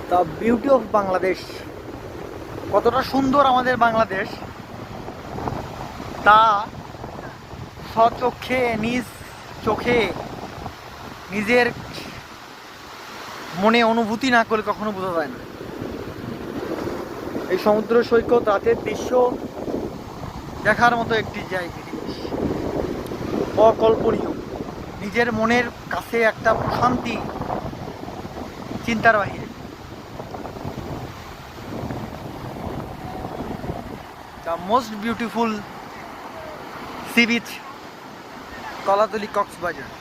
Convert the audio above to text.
The beauty of Bangladesh, কতটা সুন্দর আমাদের বাংলাদেশ তা স্বচক্ষে নিজ চোখে নিজের মনে অনুভূতি না করে কখনো বোঝা যায় না। এই সমুদ্র সৈকত রাতের দৃশ্য দেখার মতো একটি জায়গা, জিনিস অকল্পনীয়। নিজের মনের কাছে একটা প্রশান্তি চিন্তার বাহিরে। The most beautiful sea beach, Kolatoli, Cox's Bazar.